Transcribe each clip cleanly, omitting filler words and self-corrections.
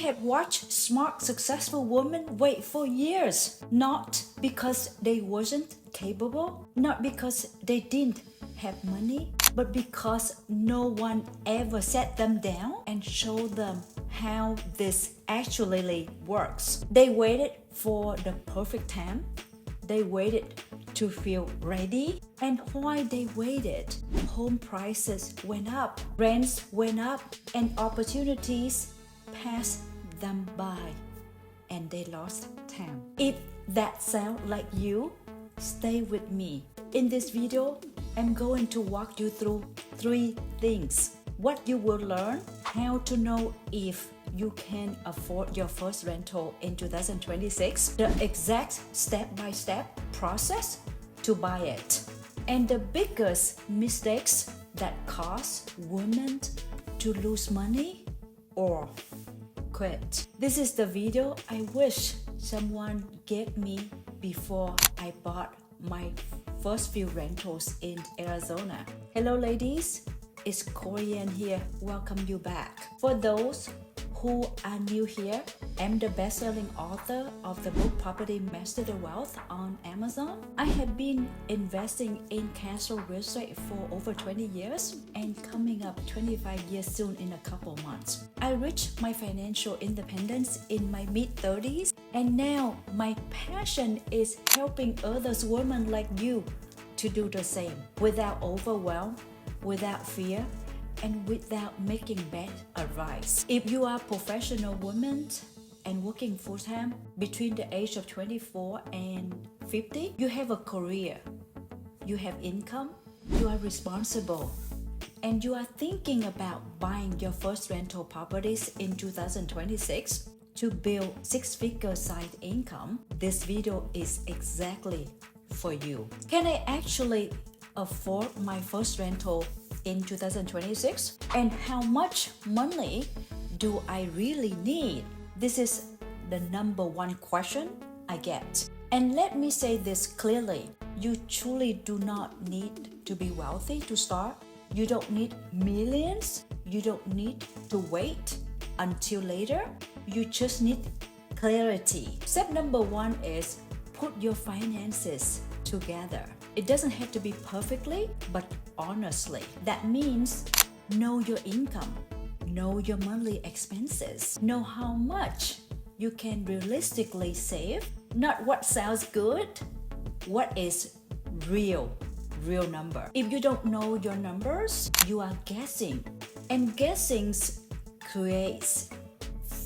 have watched smart, successful women wait for years, not because they wasn't capable, not because they didn't have money, but because no one ever sat them down and showed them how this actually works. They waited for the perfect time. They waited to feel ready. And while they waited, home prices went up, rents went up, and opportunities passed them by, and they lost time. If that sounds like you, stay with me. In this video, I'm going to walk you through 3 things. What you will learn, how to know if you can afford your first rental in 2026, the exact step-by-step process to buy it, and the biggest mistakes that cause women to lose money or quit. This is the video I wish someone gave me before I bought my first few rentals in Arizona. Hello ladies, it's Korianne here. Welcome you back. For those who are new here, I'm the best-selling author of the book Property Master the Wealth on Amazon. I have been investing in castle real estate for over 20 years and coming up 25 years soon in a couple months. I reached my financial independence in my mid-30s, and now my passion is helping others women like you to do the same without overwhelm, without fear, and without making bad advice. If you are a professional woman and working full-time between the age of 24 and 50, you have a career, you have income, you are responsible, and you are thinking about buying your first rental properties in 2026 to build 6-figure side income, this video is exactly for you. Can I actually afford my first rental in 2026? And how much money do I really need? This is the number 1 question I get. And let me say this clearly, you truly do not need to be wealthy to start. You don't need millions. You don't need to wait until later. You just need clarity. Step number 1 is put your finances together. It doesn't have to be perfectly, but honestly. That means know your income, know your monthly expenses, know how much you can realistically save, not what sounds good, what is real number. If you don't know your numbers, you are guessing, and guessing creates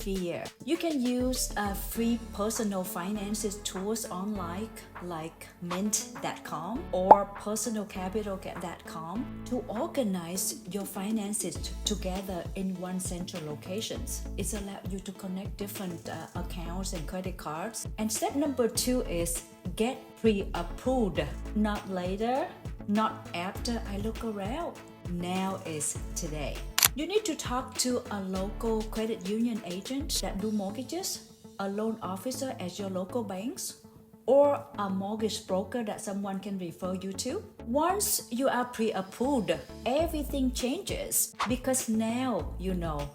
fear. You can use free personal finances tools online like mint.com or personalcapital.com to organize your finances together in one central location. It's allowed you to connect different accounts and credit cards. And step number 2 is get pre-approved. Not later, not after I look around. Now is today. You need to talk to a local credit union agent that do mortgages, a loan officer at your local banks, or a mortgage broker that someone can refer you to. Once you are pre-approved, everything changes because now you know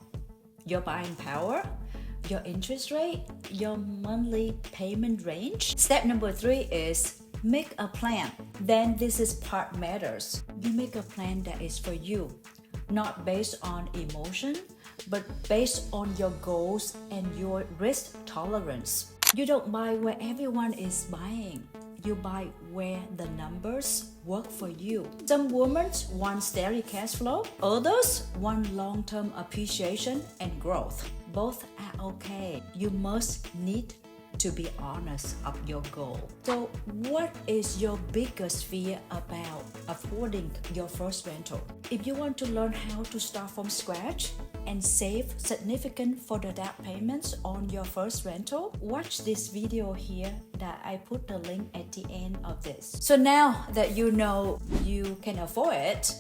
your buying power, your interest rate, your monthly payment range. Step number 3 is make a plan. Then this is part matters. You make a plan that is for you. Not based on emotion, but based on your goals and your risk tolerance. You don't buy where everyone is buying. You buy where the numbers work for you. Some women want steady cash flow. Others want long-term appreciation and growth. Both are okay. You must need to be honest of your goal. So what is your biggest fear about affording your first rental? If you want to learn how to start from scratch and save significant for the down payments on your first rental, watch this video here that I put the link at the end of this. So now that you know you can afford it,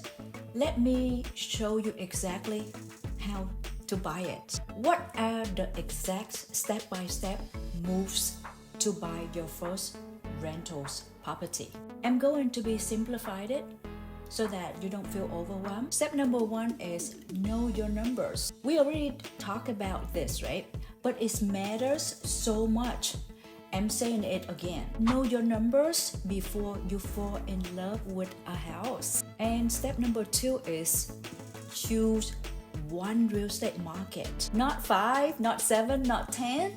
let me show you exactly how to buy it. What are the exact step-by-step moves to buy your first rentals property? I'm going to be simplified it so that you don't feel overwhelmed. Step number 1 is know your numbers. We already talked about this, right? but it matters so much. I'm saying it again. Know your numbers before you fall in love with a house. And step number 2 is choose one real estate market. Not 5, not 7, not 10.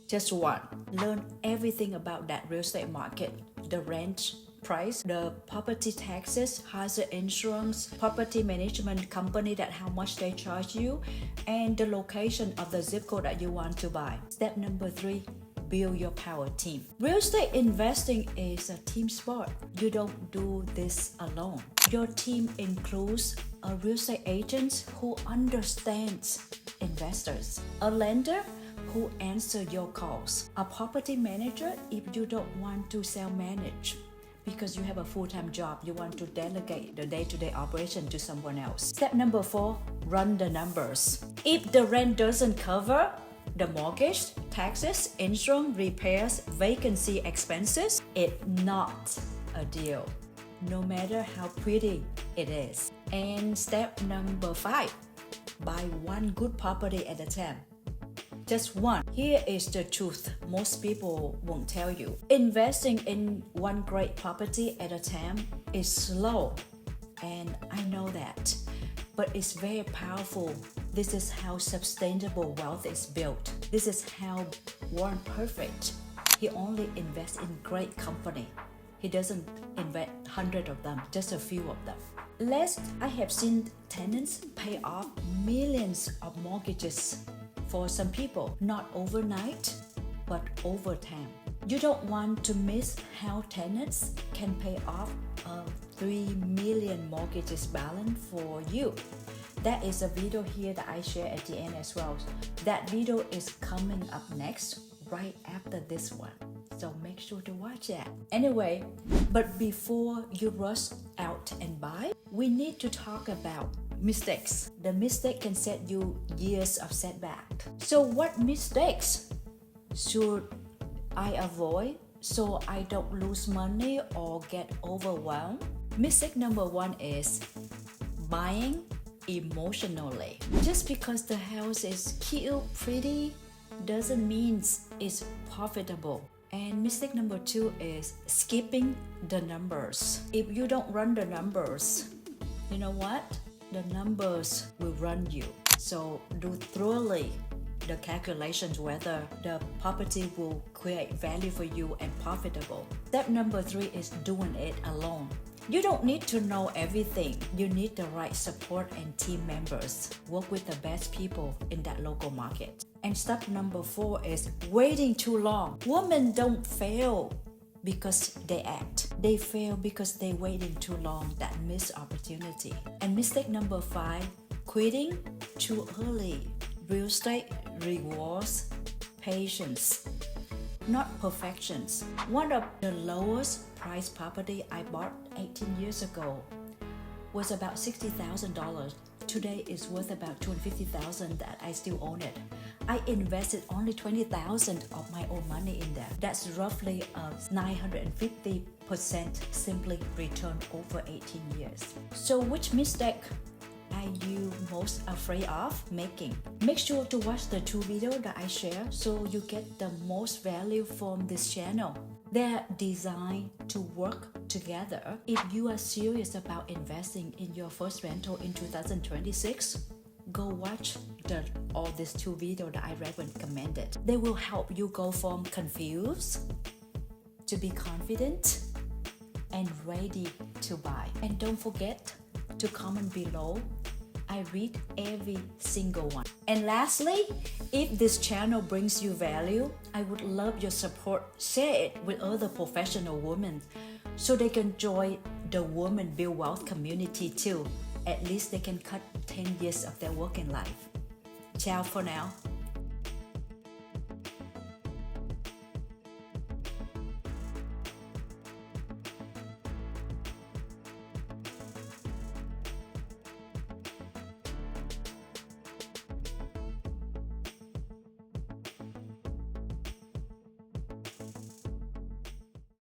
Just one. Learn everything about that real estate market. The rent price, the property taxes, hazard insurance, property management company, that how much they charge you, and the location of the zip code that you want to buy. Step number 3, build your power team. Real estate investing is a team sport. You don't do this alone. Your team includes a real estate agent who understands investors, a lender who answers your calls, a property manager if you don't want to self-manage because you have a full-time job, you want to delegate the day-to-day operation to someone else. Step number 4, run the numbers. If the rent doesn't cover the mortgage, taxes, insurance, repairs, vacancy expenses, it's not a deal, no matter how pretty it is. And step number 5, buy one good property at a time. Just one. Here is the truth most people won't tell you. Investing in one great property at a time is slow, and I know that, but it's very powerful. This is how sustainable wealth is built. This is how Warren Buffett, he only invests in great company. He doesn't invest hundreds of them, just a few of them. Last, I have seen tenants pay off millions of mortgages for some people, not overnight, but over time. You don't want to miss how tenants can pay off a 3 million mortgages balance for you. That is a video here that I share at the end as well. That video is coming up next, right after this one. So make sure to watch that. Anyway, but before you rush out and buy, we need to talk about mistakes. The mistake can set you years of setback. So what mistakes should I avoid so I don't lose money or get overwhelmed? Mistake number 1 is buying emotionally. Just because the house is cute, pretty, doesn't mean it's profitable. And mistake number 2 is skipping the numbers. If you don't run the numbers, you know what? The numbers will run you. So do thoroughly the calculations whether the property will create value for you and profitable. Step number 3 is doing it alone. You don't need to know everything. You need the right support and team members. Work with the best people in that local market. And step number 4 is waiting too long. Women don't fail because they act. They fail because they waited too long, that missed opportunity. And mistake number 5, quitting too early. Real estate rewards patience, not perfections. One of the lowest price property I bought 18 years ago was about $60,000. Today it's worth about $250,000 that I still own it. I invested only $20,000 of my own money in that. That's roughly a 950% simply return over 18 years. So which mistake are you most afraid of making? Make sure to watch the 2 videos that I share so you get the most value from this channel. They're designed to work together. If you are serious about investing in your first rental in 2026, go watch all these 2 videos that I recommended. They will help you go from confused to be confident and ready to buy. And don't forget to comment below. I read every single one. And lastly, if this channel brings you value, I would love your support. Share it with other professional women so they can join the Women Build Wealth community too. At least they can cut 10 years of their working life. Ciao for now.